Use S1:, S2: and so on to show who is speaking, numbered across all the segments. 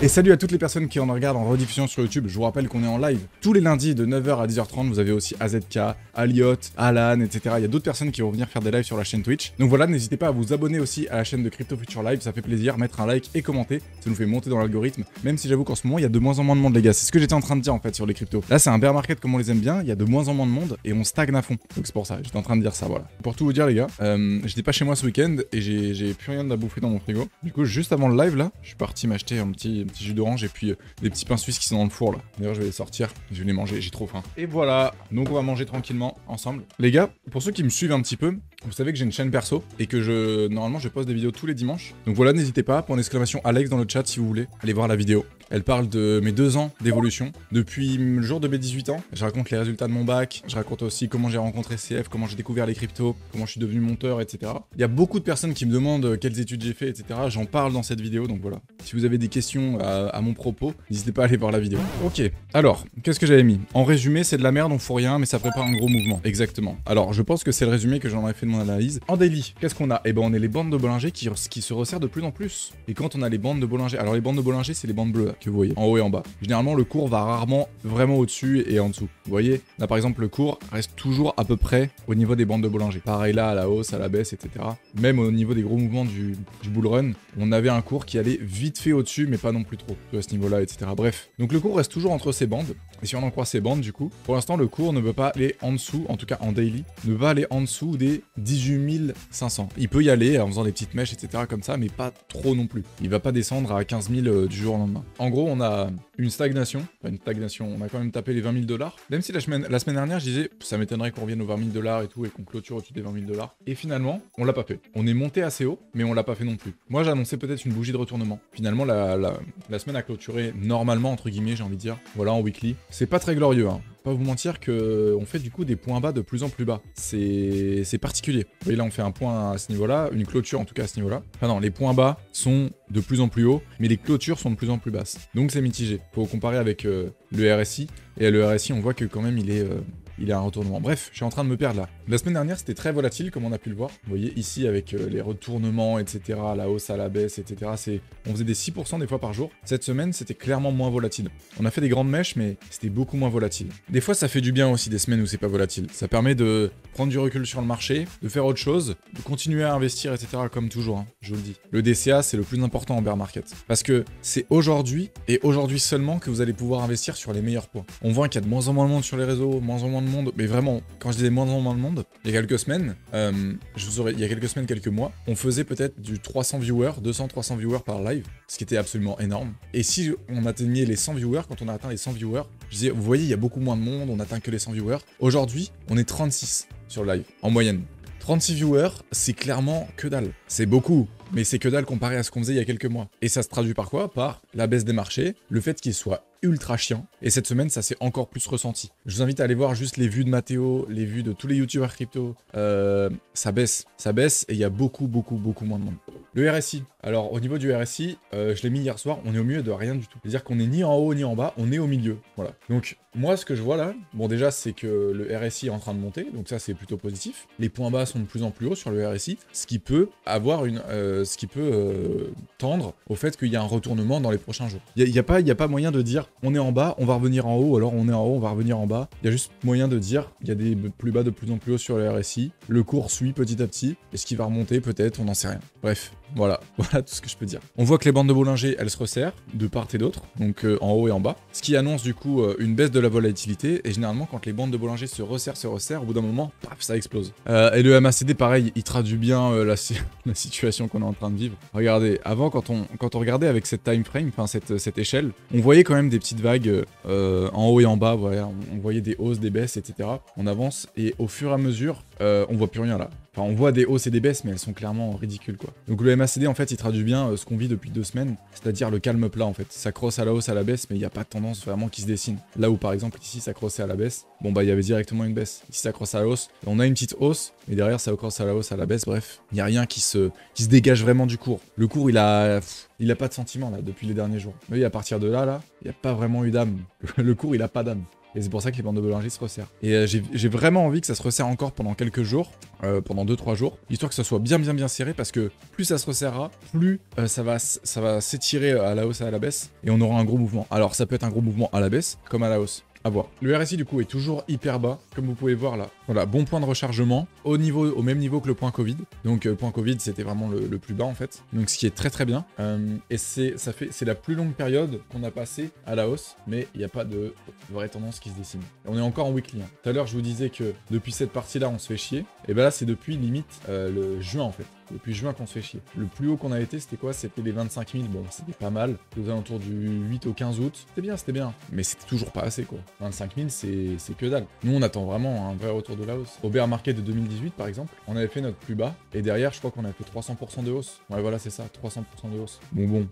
S1: Et salut à toutes les personnes qui en regardent en rediffusion sur YouTube. Je vous rappelle qu'on est en live tous les lundis de 9h à 10h30. Vous avez aussi AZK, Aliot, Alan, etc. Il y a d'autres personnes qui vont venir faire des lives sur la chaîne Twitch. Donc voilà, n'hésitez pas à vous abonner aussi à la chaîne de Crypto Future Live. Ça fait plaisir, mettre un like et commenter. Ça nous fait monter dans l'algorithme. Même si j'avoue qu'en ce moment, il y a de moins en moins de monde, les gars. C'est ce que j'étais en train de dire en fait sur les cryptos. Là, c'est un bear market comme on les aime bien. Il y a de moins en moins de monde et on stagne à fond. Donc c'est pour ça, j'étais en train de dire ça, voilà. Pour tout vous dire, les gars, j'étais pas chez moi ce week-end et j'ai plus rien à bouffer dans mon frigo. Du coup, juste avant le live là, je suis parti m'acheter un petit jus d'orange et puis des petits pains suisses qui sont dans le four là. D'ailleurs, je vais les sortir, je vais les manger, j'ai trop faim. Et voilà, donc on va manger tranquillement ensemble. Les gars, pour ceux qui me suivent un petit peu, vous savez que j'ai une chaîne perso et que normalement je poste des vidéos tous les dimanches. Donc voilà, n'hésitez pas, pour l'exclamation Alex dans le chat si vous voulez, allez voir la vidéo. Elle parle de mes 2 ans d'évolution. Depuis le jour de mes 18 ans, je raconte les résultats de mon bac, je raconte aussi comment j'ai rencontré CF, comment j'ai découvert les cryptos, comment je suis devenu monteur, etc. Il y a beaucoup de personnes qui me demandent quelles études j'ai fait, etc. J'en parle dans cette vidéo, donc voilà. Si vous avez des questions à mon propos, n'hésitez pas à aller voir la vidéo. Ok, alors, qu'est-ce que j'avais mis? En résumé, c'est de la merde, on fout rien, mais ça prépare un gros mouvement. Exactement. Alors, je pense que c'est le résumé que j'en ai fait de mon analyse. En daily, qu'est-ce qu'on a? Eh ben, on a les bandes de Bollinger qui se resserrent de plus en plus. Et quand on a les bandes de Bollinger, alors les bandes de Bollinger, c'est les bandes bleues là, que vous voyez, en haut et en bas. Généralement, le cours va rarement vraiment au-dessus et en dessous. Vous voyez? Là, par exemple, le cours reste toujours à peu près au niveau des bandes de Bollinger. Pareil là, à la hausse, à la baisse, etc. Même au niveau des gros mouvements du bull run, on avait un cours qui allait vite fait au-dessus, mais pas non plus trop, à ce niveau-là, etc. Bref. Donc le cours reste toujours entre ces bandes. Et si on en croit ces bandes, du coup, pour l'instant, le cours ne peut pas aller en dessous, en tout cas en daily, ne peut pas aller en dessous des 18 500. Il peut y aller en faisant des petites mèches, etc. comme ça, mais pas trop non plus. Il va pas descendre à 15 000 du jour au lendemain. En gros, on a une stagnation. Enfin, une stagnation, on a quand même tapé les 20 000 $. Même si la semaine dernière, je disais, ça m'étonnerait qu'on revienne aux 20 000 $ et tout, et qu'on clôture au-dessus des 20 000 $. Et finalement, on l'a pas fait. On est monté assez haut, mais on l'a pas fait non plus. Moi, j'annonçais peut-être une bougie de retournement. Finalement, la semaine a clôturé normalement, entre guillemets, j'ai envie de dire. Voilà, en weekly. C'est pas très glorieux, hein. Pas vous mentir que on fait du coup des points bas de plus en plus bas. C'est particulier. Vous voyez là, on fait un point à ce niveau-là, une clôture en tout cas à ce niveau-là. Enfin non, les points bas sont de plus en plus hauts, mais les clôtures sont de plus en plus basses. Donc c'est mitigé. Faut comparer avec le RSI. Et le RSI, on voit que quand même il est à un retournement. Bref, je suis en train de me perdre là. La semaine dernière, c'était très volatile, comme on a pu le voir. Vous voyez, ici, avec les retournements, etc., à la hausse, à la baisse, etc., on faisait des 6% des fois par jour. Cette semaine, c'était clairement moins volatile. On a fait des grandes mèches, mais c'était beaucoup moins volatile. Des fois, ça fait du bien aussi, des semaines où c'est pas volatile. Ça permet de prendre du recul sur le marché, de faire autre chose, de continuer à investir, etc., comme toujours, hein, je vous le dis. Le DCA, c'est le plus important en bear market. Parce que c'est aujourd'hui, et aujourd'hui seulement, que vous allez pouvoir investir sur les meilleurs points. On voit qu'il y a de moins en moins de monde sur les réseaux, moins en moins de monde, mais vraiment, quand je disais moins en moins de monde, il y a quelques semaines, il y a quelques semaines, quelques mois, on faisait peut-être du 300 viewers, 200-300 viewers par live, ce qui était absolument énorme. Et si on atteignait les 100 viewers, quand on a atteint les 100 viewers, je disais, vous voyez, il y a beaucoup moins de monde, on atteint que les 100 viewers. Aujourd'hui, on est 36 sur le live, en moyenne. 36 viewers, c'est clairement que dalle. C'est beaucoup, mais c'est que dalle comparé à ce qu'on faisait il y a quelques mois. Et ça se traduit par quoi? Par la baisse des marchés, le fait qu'ils soient ultra chiant. Et cette semaine, ça s'est encore plus ressenti. Je vous invite à aller voir juste les vues de Mathéo, les vues de tous les youtubeurs crypto. Ça baisse, et il y a beaucoup moins de monde. Le RSI. Alors, au niveau du RSI, je l'ai mis hier soir, on est au milieu de rien du tout. C'est-à-dire qu'on est ni en haut ni en bas, on est au milieu. Voilà. Donc, moi, ce que je vois là, bon, déjà, c'est que le RSI est en train de monter, donc ça, c'est plutôt positif. Les points bas sont de plus en plus hauts sur le RSI, ce qui peut avoir tendre au fait qu'il y a un retournement dans les prochains jours. Il y a pas moyen de dire on est en bas, on va revenir en haut, alors on est en haut, on va revenir en bas. Il y a juste moyen de dire il y a des plus bas de plus en plus haut sur le RSI, le cours suit petit à petit, est-ce qu'il va remonter peut-être, on n'en sait rien. Bref, voilà tout ce que je peux dire. On voit que les bandes de Bollinger, elles se resserrent de part et d'autre, donc en haut et en bas, ce qui annonce du coup une baisse de la volatilité, et généralement quand les bandes de Bollinger se resserrent, au bout d'un moment, paf, ça explose. Et le MACD, pareil, il traduit bien la situation qu'on est en train de vivre. Regardez, avant quand on regardait avec cette time frame, enfin cette échelle, on voyait quand même des petites vagues en haut et en bas, voilà, on voyait des hausses, des baisses, etc. On avance, et au fur et à mesure, on voit plus rien là. Enfin, on voit des hausses et des baisses, mais elles sont clairement ridicules, quoi. Donc le MACD, en fait, il traduit bien ce qu'on vit depuis 2 semaines, c'est-à-dire le calme plat, en fait. Ça crosse à la hausse, à la baisse, mais il n'y a pas de tendance vraiment qui se dessine. Là où, par exemple, ici, ça crossait à la baisse, bon, bah, il y avait directement une baisse. Ici, ça crosse à la hausse, on a une petite hausse, mais derrière, ça crosse à la hausse, à la baisse, bref. Il n'y a rien qui se dégage vraiment du cours. Le cours, il a pas de sentiment, là, depuis les derniers jours. Mais à partir de là, il n'y a pas vraiment eu d'âme. Le cours, il a pas d'âme. Et c'est pour ça que les bandes de Bollinger se resserrent. Et j'ai vraiment envie que ça se resserre encore pendant quelques jours, pendant 2-3 jours, histoire que ça soit bien serré, parce que plus ça se resserrera, plus ça va s'étirer à la hausse et à la baisse, et on aura un gros mouvement. Alors ça peut être un gros mouvement à la baisse, comme à la hausse. À voir. Le RSI du coup est toujours hyper bas, comme vous pouvez voir là. Voilà, bon point de rechargement, au même niveau que le point Covid. Donc point Covid c'était vraiment le plus bas en fait. Donc ce qui est très bien. Et c'est la plus longue période qu'on a passée à la hausse, mais il n'y a pas de vraie tendance qui se dessine. Et on est encore en weekly. Hein. Tout à l'heure je vous disais que depuis cette partie là on se fait chier. Et ben là c'est depuis limite le juin en fait. Depuis juin qu'on se fait chier. Le plus haut qu'on a été, c'était quoi? C'était les 25 000. Bon, c'était pas mal. Aux alentours du 8 au 15 août. C'était bien. Mais c'était toujours pas assez, quoi. 25 000, c'est que dalle. Nous, on attend vraiment un vrai retour de la hausse. Au bear market de 2018, par exemple, on avait fait notre plus bas. Et derrière, je crois qu'on a fait 300% de hausse. Ouais, voilà, c'est ça. 300% de hausse. Bon.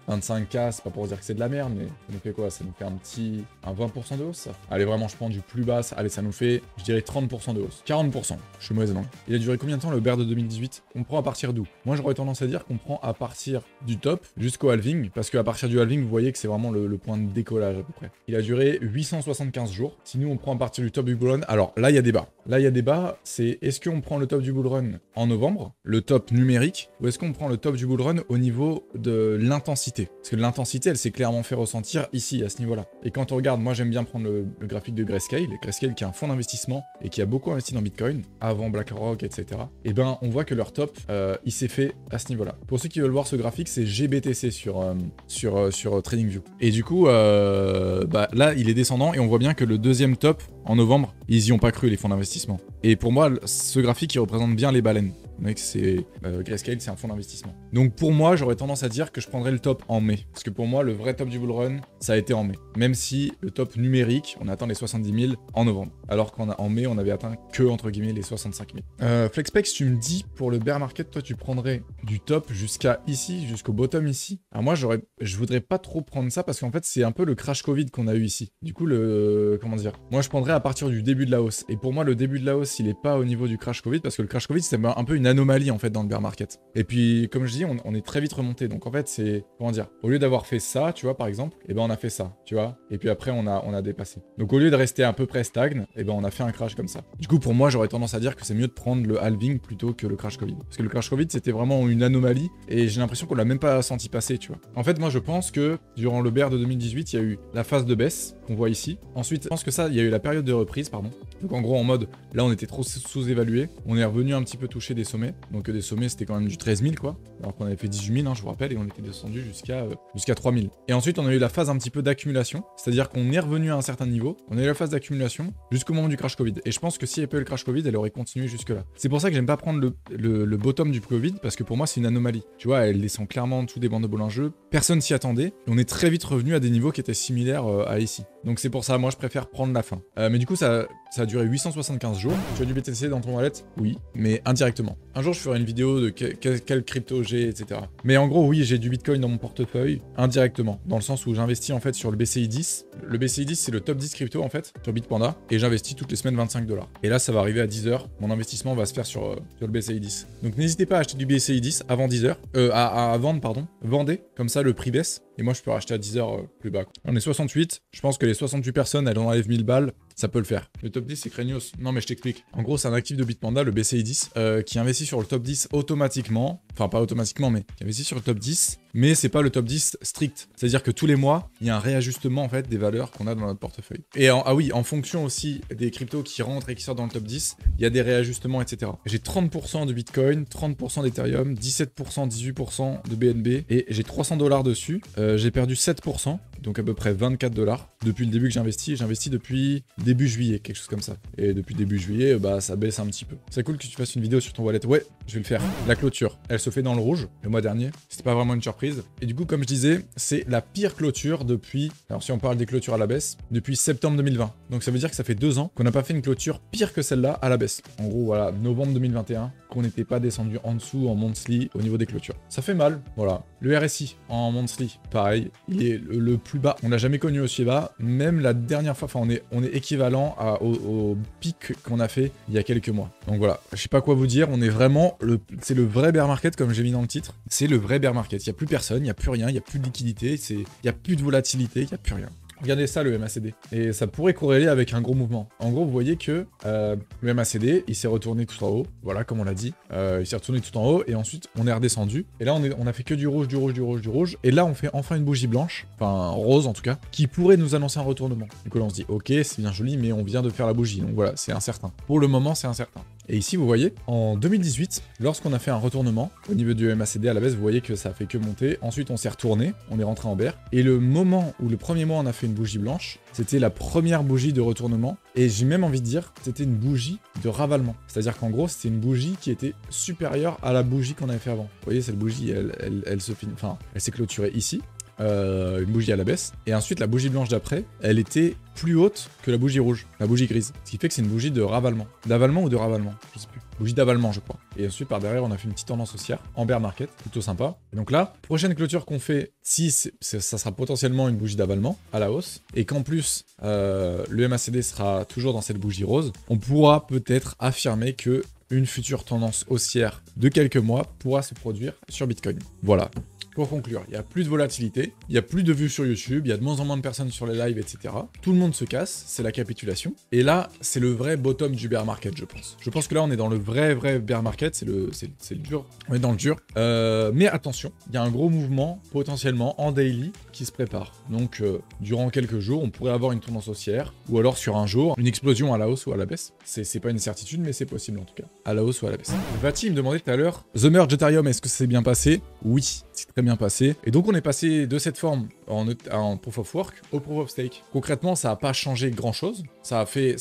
S1: 25K, c'est pas pour dire que c'est de la merde, mais ça nous fait quoi? Ça nous fait un 20% de hausse, ça. Allez, vraiment, je prends du plus bas. Allez, ça nous fait, je dirais, 30% de hausse. 40%. Je suis mauvaise langue. Il a duré combien de temps le bear de 2018? On prend à partir d'où? Moi, j'aurais tendance à dire qu'on prend à partir du top jusqu'au halving, parce qu'à partir du halving, vous voyez que c'est vraiment le point de décollage à peu près. Il a duré 875 jours. Si nous, on prend à partir du top du bull run, alors là, il y a débat. C'est est-ce qu'on prend le top du bull run en novembre, le top numérique, ou est-ce qu'on prend le top du bull run au niveau de l'intensité? Parce que l'intensité, elle s'est clairement fait ressentir ici, à ce niveau-là. Et quand on regarde, moi j'aime bien prendre le graphique de Grayscale, Grayscale qui est un fonds d'investissement et qui a beaucoup investi dans Bitcoin, avant BlackRock, etc. Et ben on voit que leur top, il s'est fait à ce niveau-là. Pour ceux qui veulent voir ce graphique, c'est GBTC sur TradingView. Et du coup, là, il est descendant et on voit bien que le deuxième top, en novembre, ils y ont pas cru, les fonds d'investissement. Et pour moi, ce graphique, il représente bien les baleines. Donc c'est Grayscale, c'est un fonds d'investissement. Donc pour moi, j'aurais tendance à dire que je prendrais le top en mai. Parce que pour moi, le vrai top du bull run, ça a été en mai. Même si le top numérique, on a atteint les 70 000 en novembre. Alors qu'en mai, on avait atteint que, entre guillemets, les 65 000. Flexpex, tu me dis, pour le bear market, toi, tu prendrais du top jusqu'à ici, jusqu'au bottom ici. Alors moi, je voudrais pas trop prendre ça parce qu'en fait, c'est un peu le crash Covid qu'on a eu ici. Du coup, comment dire? Moi, je prendrais à partir du début de la hausse. Et pour moi, le début de la hausse, il est pas au niveau du crash Covid parce que le crash Covid, c'est un peu une anomalie en fait dans le bear market. Et puis, comme je dis, on est très vite remonté. Donc en fait, c'est, comment dire, au lieu d'avoir fait ça, tu vois, par exemple, et ben on a fait ça, tu vois. Et puis après, on a dépassé. Donc au lieu de rester à peu près stagne, et ben on a fait un crash comme ça. Du coup, pour moi, j'aurais tendance à dire que c'est mieux de prendre le halving plutôt que le crash Covid. Parce que le crash Covid, c'était vraiment une anomalie et j'ai l'impression qu'on l'a même pas senti passer, tu vois. En fait, moi, je pense que durant le bear de 2018, il y a eu la phase de baisse qu'on voit ici. Ensuite, je pense que ça, il y a eu la période de reprise, pardon. Donc en gros, en mode, là, on était trop sous-évalué. On est revenu un petit peu toucher des sommets. Donc des sommets, c'était quand même du 13 000, quoi. Alors qu'on avait fait 18 000, hein, je vous rappelle, et on était descendu jusqu'à 3 000. Et ensuite, on a eu la phase un petit peu d'accumulation. C'est-à-dire qu'on est revenu à un certain niveau. On a eu la phase d'accumulation jusqu'au moment du crash Covid. Et je pense que s'il n'y avait pas eu le crash Covid, elle aurait continué jusque-là. C'est pour ça que j'aime pas prendre le bottom du Covid, parce que pour moi, c'est une anomalie. Tu vois, elle descend clairement en dessous des bandes de Bollinger. Personne s'y attendait. Et on est très vite revenu à des niveaux qui étaient similaires à ici. Donc c'est pour ça, moi, je préfère prendre la fin. Mais du coup, ça a duré 875 jours. Tu as du BTC dans ton wallet? Oui, mais indirectement. Un jour, je ferai une vidéo de quelle crypto j'ai, etc. Mais en gros, oui, j'ai du Bitcoin dans mon portefeuille, indirectement, dans le sens où j'investis en fait sur le BCI 10. Le BCI 10, c'est le top 10 crypto en fait, sur Bitpanda, et j'investis toutes les semaines 25 $. Et là, ça va arriver à 10 h. Mon investissement va se faire sur le BCI 10. Donc n'hésitez pas à acheter du BCI 10 avant 10 h. À vendre, pardon. Vendez, comme ça le prix baisse. Et moi, je peux racheter à 10 h plus bas. On est 68. Je pense que les 68 personnes, elles en enlèvent 1000 balles. Ça peut le faire. Le top 10, c'est Craignos. Non, mais je t'explique. En gros, c'est un actif de Bitpanda, le BCI 10, qui investit sur le top 10 automatiquement. Enfin, pas automatiquement, mais qui investit sur le top 10. Mais c'est pas le top 10 strict. C'est-à-dire que tous les mois, il y a un réajustement en fait des valeurs qu'on a dans notre portefeuille. Et en fonction aussi des cryptos qui rentrent et qui sortent dans le top 10, il y a des réajustements, etc. J'ai 30% de Bitcoin, 30% d'Ethereum, 17%, 18% de BNB et j'ai 300 $ dessus. J'ai perdu 7%, donc à peu près 24 $ depuis le début que j'investis. J'investis depuis début juillet, quelque chose comme ça. Et depuis début juillet, bah ça baisse un petit peu. C'est cool que tu fasses une vidéo sur ton wallet. Ouais, je vais le faire. La clôture, elle se fait dans le rouge le mois dernier. C'était pas vraiment une surprise. Et du coup, comme je disais, c'est la pire clôture depuis, alors si on parle des clôtures à la baisse, depuis septembre 2020. Donc ça veut dire que ça fait 2 ans qu'on n'a pas fait une clôture pire que celle-là à la baisse. En gros, voilà, novembre 2021, qu'on n'était pas descendu en dessous en monthly au niveau des clôtures. Ça fait mal, voilà. Le RSI en monthly, pareil, il est le plus bas. On l'a jamais connu aussi bas. Même la dernière fois, enfin on est équivalent au pic qu'on a fait il y a quelques mois. Donc voilà, je sais pas quoi vous dire, on est vraiment, c'est le vrai bear market comme j'ai mis dans le titre. C'est le vrai bear market, il n'y a plus personne, il n'y a plus rien, il n'y a plus de liquidité, il n'y a plus de volatilité, il n'y a plus rien. Regardez ça, le MACD. Et ça pourrait corréler avec un gros mouvement. En gros, vous voyez que le MACD, il s'est retourné tout en haut. Voilà, comme on l'a dit. Il s'est retourné tout en haut et ensuite, on est redescendu. Et là, on a fait que du rouge, du rouge, du rouge, du rouge. Et là, on fait enfin une bougie blanche, enfin rose en tout cas, qui pourrait nous annoncer un retournement. Donc là, on se dit, ok, c'est bien joli, mais on vient de faire la bougie. Donc voilà, c'est incertain. Pour le moment, c'est incertain. Et ici, vous voyez, en 2018, lorsqu'on a fait un retournement au niveau du MACD à la baisse, vous voyez que ça a fait que monter. Ensuite, on s'est retourné, on est rentré en bear. Et le moment où le premier mois, on a fait une bougie blanche, c'était la première bougie de retournement. Et j'ai même envie de dire, c'était une bougie de ravalement. C'est-à-dire qu'en gros, c'était une bougie qui était supérieure à la bougie qu'on avait fait avant. Vous voyez, cette bougie, elle se finit, enfin, elle s'est clôturée ici. Une bougie à la baisse, et ensuite la bougie blanche d'après, elle était plus haute que la bougie rouge, la bougie grise, ce qui fait que c'est une bougie de ravalement. D'avalement ou de ravalement, je sais plus. Bougie d'avalement, je crois. Et ensuite par derrière, on a fait une petite tendance haussière en bear market, plutôt sympa. Et donc là, prochaine clôture qu'on fait, si ça sera potentiellement une bougie d'avalement à la hausse, et qu'en plus le MACD sera toujours dans cette bougie rose, on pourra peut-être affirmer que une future tendance haussière de quelques mois pourra se produire sur Bitcoin. Voilà. Pour conclure, il n'y a plus de volatilité, il n'y a plus de vues sur YouTube, il y a de moins en moins de personnes sur les lives, etc. Tout le monde se casse, c'est la capitulation. Et là, c'est le vrai bottom du bear market, je pense. Je pense que là, on est dans le vrai bear market, c'est le dur. On est dans le dur. Mais attention, il y a un gros mouvement, potentiellement, en daily, qui se prépare. Donc, durant quelques jours, on pourrait avoir une tendance haussière, ou alors sur un jour, une explosion à la hausse ou à la baisse. C'est pas une certitude, mais c'est possible en tout cas. À la hausse ou à la baisse. Vati me demandait tout à l'heure, The Merge Ethereum, est-ce que c'est bien passé? Oui, c'est très bien passé. Et donc on est passé de cette forme en Proof of Work au Proof of Stake. Concrètement, ça n'a pas changé grand-chose. Ça a fait,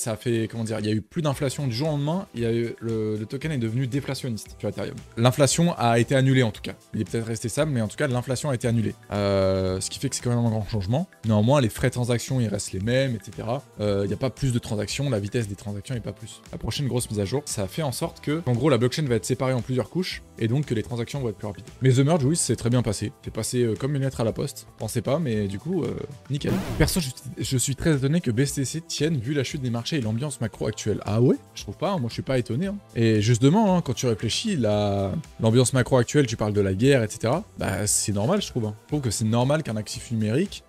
S1: comment dire, il y a eu plus d'inflation du jour au lendemain, le token est devenu déflationniste sur Ethereum. L'inflation a été annulée en tout cas. Il est peut-être resté stable, mais en tout cas, l'inflation a été annulée. Ce qui fait que c'est quand même un grand changement. Néanmoins, les frais de transaction, ils restent les mêmes, etc. Il n'y a pas plus de transactions, la vitesse des transactions n'est pas plus. La prochaine grosse mise à jour, ça a fait en sorte que, en gros, la blockchain va être séparée en plusieurs couches, et donc que les transactions vont être plus rapides. Mais The Merge, oui, c'est très bien passé. C'est passé comme une lettre à la poste. Pensez pas, mais du coup, nickel. Perso, je suis très étonné que BSTC tienne vu la chute des marchés et l'ambiance macro actuelle. Ah ouais? Je trouve pas, moi je suis pas étonné. Hein. Et justement, quand tu réfléchis, l'ambiance macro actuelle, tu parles de la guerre, etc. Bah c'est normal, je trouve. Hein. Je trouve que c'est normal qu'un actif numérique,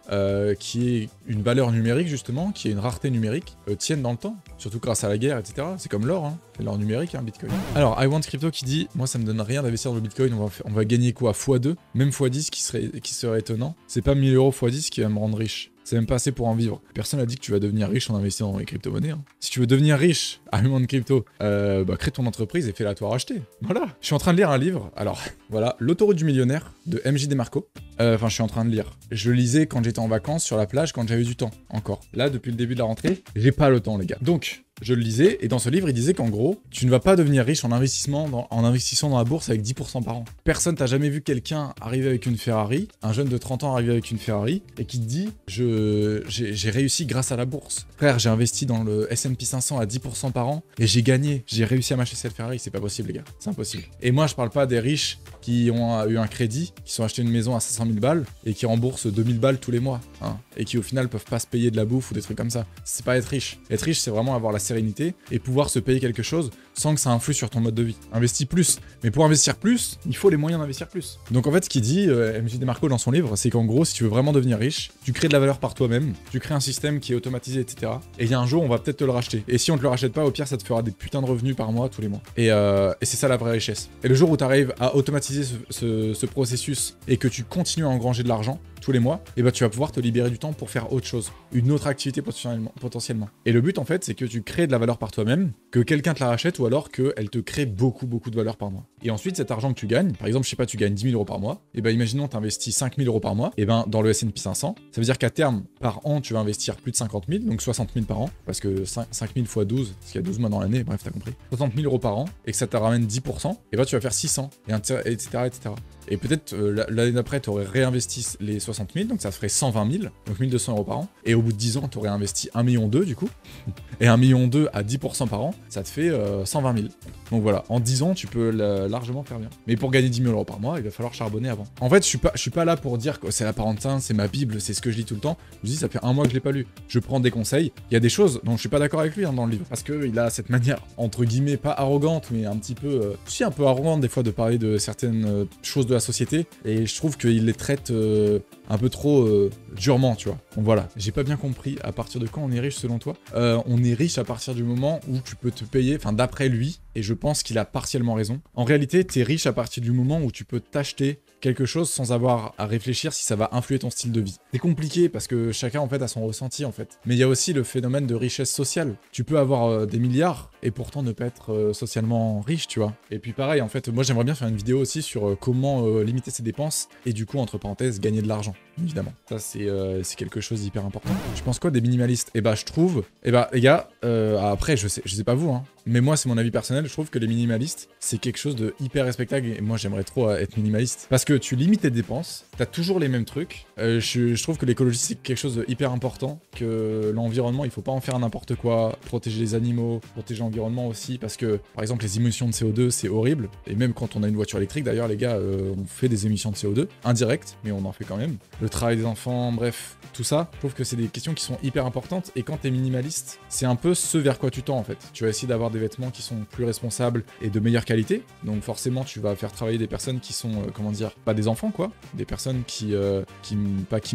S1: qui est une valeur numérique justement, qui est une rareté numérique, tienne dans le temps. Surtout grâce à la guerre, etc. C'est comme l'or, hein. C'est l'or numérique, hein, Bitcoin. Alors, I Want Crypto qui dit, moi ça me donne rien d'investir dans le Bitcoin, on va gagner quoi? x2, même x10 qui serait étonnant. C'est pas 1000 € x10 qui va me rendre riche. C'est même pas assez pour en vivre. Personne n'a dit que tu vas devenir riche en investissant dans les crypto-monnaies. Hein. Si tu veux devenir riche à I Want Crypto, crée ton entreprise et fais-la toi racheter. Voilà. Je suis en train de lire un livre. Alors, voilà, L'autoroute du millionnaire de MJ DeMarco. Enfin, je suis en train de lire. Je le lisais quand j'étais en vacances sur la plage, quand j'avais du temps, encore. Là, depuis le début de la rentrée, j'ai pas le temps, les gars. Donc, je le lisais, et dans ce livre, il disait qu'en gros, tu ne vas pas devenir riche en investissant dans la bourse avec 10% par an. Personne t'a jamais vu quelqu'un arriver avec une Ferrari, un jeune de 30 ans arriver avec une Ferrari, et qui te dit « j'ai réussi grâce à la bourse. Frère, j'ai investi dans le S&P 500 à 10% par an, et j'ai gagné. J'ai réussi à m'acheter cette Ferrari. » C'est pas possible, les gars. C'est impossible. Et moi, je parle pas des riches qui ont eu un crédit, qui sont achetés une maison à 500 000 balles, et qui remboursent 2000 balles tous les mois, hein, et qui au final peuvent pas se payer de la bouffe ou des trucs comme ça. C'est pas être riche. Être riche, c'est vraiment avoir la sérénité et pouvoir se payer quelque chose sans que ça influe sur ton mode de vie. Investis plus. Mais pour investir plus, il faut les moyens d'investir plus. Donc en fait, ce qu'il dit, MJ DeMarco dans son livre, c'est qu'en gros, si tu veux vraiment devenir riche, tu crées de la valeur par toi-même, tu crées un système qui est automatisé, etc. Et il y a un jour, on va peut-être te le racheter. Et si on te le rachète pas, au pire, ça te fera des putains de revenus par mois, tous les mois. Et c'est ça la vraie richesse. Et le jour où tu arrives à automatiser ce processus et que tu continues à engranger de l'argent tous les mois, et bah tu vas pouvoir te libérer du temps pour faire autre chose, une autre activité potentiellement. Et le but en fait, c'est que tu crées de la valeur par toi-même, que quelqu'un te la rachète ou alors qu'elle te crée beaucoup de valeur par mois. Et ensuite, cet argent que tu gagnes, par exemple, je sais pas, tu gagnes 10 000 € par mois, et bah imaginons tu investis 5 000 € par mois, et ben dans le S&P 500, ça veut dire qu'à terme, par an, tu vas investir plus de 50 000, donc 60 000 par an, parce que 5 000 x 12, parce qu'il y a 12 mois dans l'année, bref, t'as compris. 60 000 € par an, et que ça te ramène 10%, et bah tu vas faire 600, etc. Et peut-être l'année d'après, tu aurais réinvesti les 60 000, donc ça ferait 120 000, donc 1 200 € par an. Et au bout de 10 ans, tu aurais investi 1,2 million du coup. Et 1,2 million à 10% par an, ça te fait 120 000. Donc voilà, en 10 ans, tu peux largement faire bien. Mais pour gagner 10 000 € par mois, il va falloir charbonner avant. En fait, je suis pas là pour dire que c'est la parentin, c'est ma Bible, c'est ce que je lis tout le temps. Je dis, ça fait un mois que je l'ai pas lu. Je prends des conseils. Il y a des choses dont je suis pas d'accord avec lui dans le livre. Parce qu'il a cette manière, entre guillemets, pas arrogante, mais un petit peu... un peu arrogante des fois de parler de certaines choses de la société. Et je trouve qu'il les traite un peu trop durement, tu vois. Donc voilà, j'ai pas bien compris à partir de quand on est riche selon toi. On est riche à partir du moment où tu peux te payer, enfin d'après lui, et je pense qu'il a partiellement raison. En réalité, t'es riche à partir du moment où tu peux t'acheter quelque chose sans avoir à réfléchir si ça va influer ton style de vie. C'est compliqué parce que chacun en fait a son ressenti en fait. Mais il y a aussi le phénomène de richesse sociale. Tu peux avoir des milliards et pourtant ne pas être socialement riche, tu vois. Et puis pareil, en fait, moi j'aimerais bien faire une vidéo aussi sur comment limiter ses dépenses et du coup, entre parenthèses, gagner de l'argent, évidemment. Ça, c'est quelque chose d'hyper important. Tu penses quoi des minimalistes? Eh bah, je trouve... Eh bah, les gars, après, je sais pas vous, hein, mais moi, c'est mon avis personnel, je trouve que les minimalistes, c'est quelque chose de hyper respectable et moi, j'aimerais trop être minimaliste. Parce que tu limites tes dépenses, t'as toujours les mêmes trucs. Je trouve que l'écologie, c'est quelque chose de hyper important, que l'environnement, il faut pas en faire n'importe quoi, protéger les animaux, protéger l'environnement aussi, parce que, par exemple, les émissions de CO2, c'est horrible. Et même quand on a une voiture électrique, d'ailleurs, les gars, on fait des émissions de CO2, indirectes, mais on en fait quand même. Le travail des enfants, bref, tout ça, je trouve que c'est des questions qui sont hyper importantes. Et quand t'es minimaliste, c'est un peu ce vers quoi tu tends, en fait. Tu vas essayer d'avoir des vêtements qui sont plus responsables et de meilleure qualité. Donc forcément, tu vas faire travailler des personnes qui sont, comment dire, pas des enfants, quoi. Des personnes qui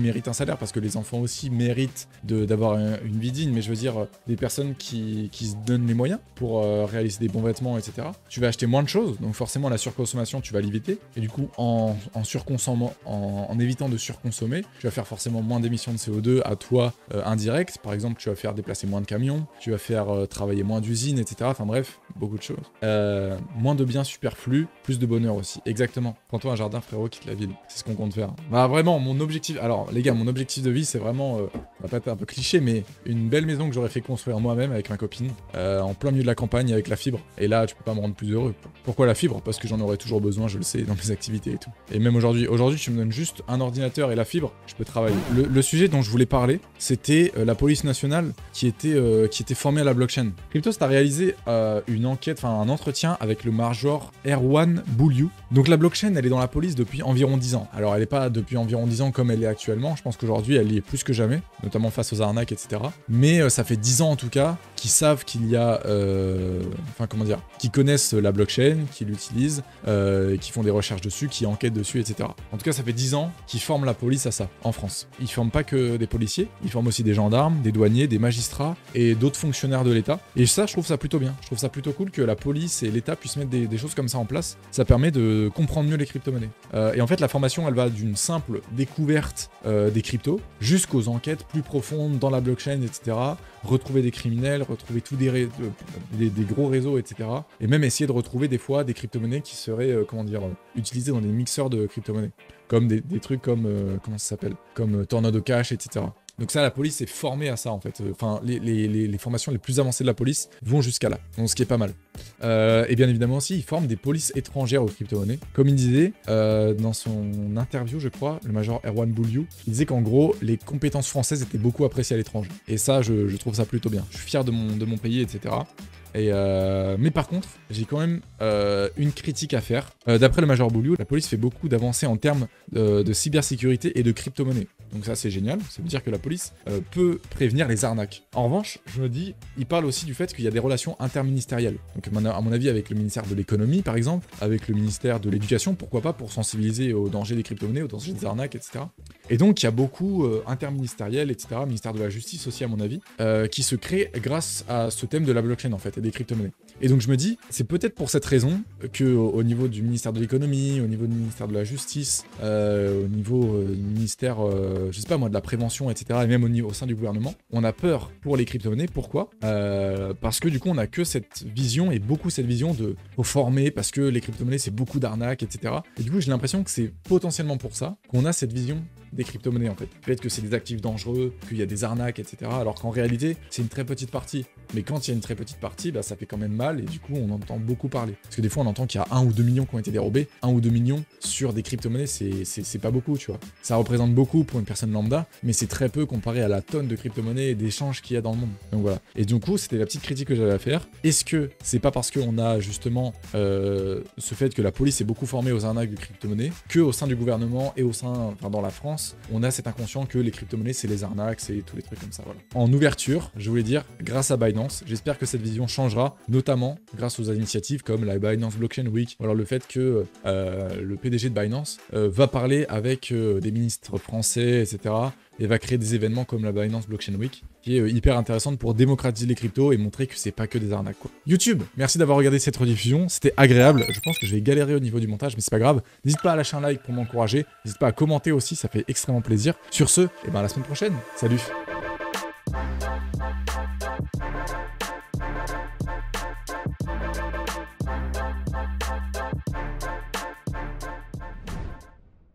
S1: méritent un salaire, parce que les enfants aussi méritent d'avoir une vie digne, mais je veux dire, des personnes qui se donnent les moyens pour réaliser des bons vêtements, etc. Tu vas acheter moins de choses, donc forcément la surconsommation, tu vas l'éviter. Et du coup, en surconsommant, en évitant de surconsommer, tu vas faire forcément moins d'émissions de CO2 à toi indirect. Par exemple, tu vas faire déplacer moins de camions, tu vas faire travailler moins d'usines, etc. Enfin bref, beaucoup de choses. Moins de biens superflus, plus de bonheur aussi. Exactement. Prends-toi un jardin, frérot, quitte la ville. C'est ce qu'on compte faire. Bah vraiment, mon objectif... Alors les gars, mon objectif de vie, c'est vraiment... on va pas être un peu cliché, mais une belle maison que j'aurais fait construire moi-même avec ma copine, en plein milieu de la campagne avec la fibre. Et là, tu peux pas me rendre plus heureux. Pourquoi la fibre? Parce que j'en aurais toujours besoin, je le sais, dans mes activités et tout. Et même aujourd'hui, tu me donnes juste un ordinateur et la fibre, je peux travailler. Le sujet dont je voulais parler, c'était la police nationale qui était formée à la blockchain. Cryptos a réalisé une enquête, enfin un entretien avec le major Erwan Bouliou. Donc la blockchain, elle est dans la police depuis environ 10 ans. Alors elle est pas depuis environ 10 ans comme elle est actuellement, je pense qu'aujourd'hui elle y est plus que jamais, notamment face aux arnaques, etc. Mais ça fait 10 ans en tout cas qu'ils savent qu'il y a... enfin comment dire, qui connaissent la blockchain, qui l'utilisent, qui font des recherches dessus, qui enquêtent dessus, etc. En tout cas, ça fait 10 ans qu'ils forment la police à ça, en France. Ils forment pas que des policiers, ils forment aussi des gendarmes, des douaniers, des magistrats et d'autres fonctionnaires de l'État. Et ça, je trouve ça plutôt bien. Je trouve ça plutôt cool que la police et l'État puissent mettre des choses comme ça en place. Ça permet de comprendre mieux les crypto-monnaies. Et en fait, la formation, elle va d'une simple découverte des cryptos jusqu'aux enquêtes plus profondes dans la blockchain, etc. Retrouver des criminels, retrouver tous des gros réseaux, etc. Et même essayer de retrouver des fois des crypto-monnaies qui seraient, comment dire, utilisées dans des mixeurs de crypto-monnaies. Comme des trucs comme, comment ça s'appelle? Comme Tornado Cash, etc. Donc ça, la police est formée à ça, en fait. Enfin, les formations les plus avancées de la police vont jusqu'à là, donc ce qui est pas mal. Et bien évidemment aussi, ils forment des polices étrangères aux crypto-monnaies. Comme il disait, dans son interview, je crois, le major Erwan Bouliou, il disait qu'en gros, les compétences françaises étaient beaucoup appréciées à l'étranger. Et ça, je trouve ça plutôt bien. Je suis fier de mon pays, etc. Mais par contre, j'ai quand même une critique à faire. D'après le major Bouliou, la police fait beaucoup d'avancées en termes de cybersécurité et de crypto-monnaie. Donc ça, c'est génial. Ça veut dire que la police peut prévenir les arnaques. En revanche, je me dis, il parle aussi du fait qu'il y a des relations interministérielles. Donc à mon avis, avec le ministère de l'économie, par exemple, avec le ministère de l'éducation, pourquoi pas, pour sensibiliser aux dangers des crypto-monnaies, aux dangers des arnaques, etc. Et donc, il y a beaucoup interministériel, etc., ministère de la justice aussi, à mon avis, qui se crée grâce à ce thème de la blockchain, en fait, et des crypto-monnaies. Et donc, je me dis, c'est peut-être pour cette raison qu'au niveau du ministère de l'économie, au niveau du ministère de la justice, au niveau du ministère, je sais pas moi, de la prévention, etc., et même au sein du gouvernement, on a peur pour les crypto-monnaies. Pourquoi? Parce que du coup, on a que cette vision, et beaucoup cette vision de faut former, parce que les crypto-monnaies, c'est beaucoup d'arnaques, etc. Et du coup, j'ai l'impression que c'est potentiellement pour ça qu'on a cette vision des crypto-monnaies, en fait. Peut-être que c'est des actifs dangereux, qu'il y a des arnaques, etc. Alors qu'en réalité, c'est une très petite partie. Mais quand il y a une très petite partie, bah, ça fait quand même mal, et du coup, on entend beaucoup parler. Parce que des fois, on entend qu'il y a 1 ou 2 millions qui ont été dérobés. 1 ou 2 millions sur des crypto-monnaies, c'est pas beaucoup, tu vois. Ça représente beaucoup pour une personne lambda, mais c'est très peu comparé à la tonne de crypto-monnaies et d'échanges qu'il y a dans le monde. Donc voilà. Et du coup, c'était la petite critique que j'avais à faire. Est-ce que c'est pas parce qu'on a justement ce fait que la police est beaucoup formée aux arnaques de crypto-monnaies, que au sein du gouvernement et au sein, enfin dans la France, Binance, on a cet inconscient que les crypto-monnaies, c'est les arnaques, c'est tous les trucs comme ça, voilà. En ouverture, je voulais dire, grâce à Binance, j'espère que cette vision changera, notamment grâce aux initiatives comme la Binance Blockchain Week, ou alors le fait que le PDG de Binance va parler avec des ministres français, etc., et va créer des événements comme la Binance Blockchain Week, qui est hyper intéressante pour démocratiser les cryptos et montrer que c'est pas que des arnaques, quoi. YouTube, merci d'avoir regardé cette rediffusion, c'était agréable. Je pense que je vais galérer au niveau du montage, mais c'est pas grave. N'hésite pas à lâcher un like pour m'encourager, n'hésite pas à commenter aussi, ça fait extrêmement plaisir. Sur ce, et ben à la semaine prochaine. Salut!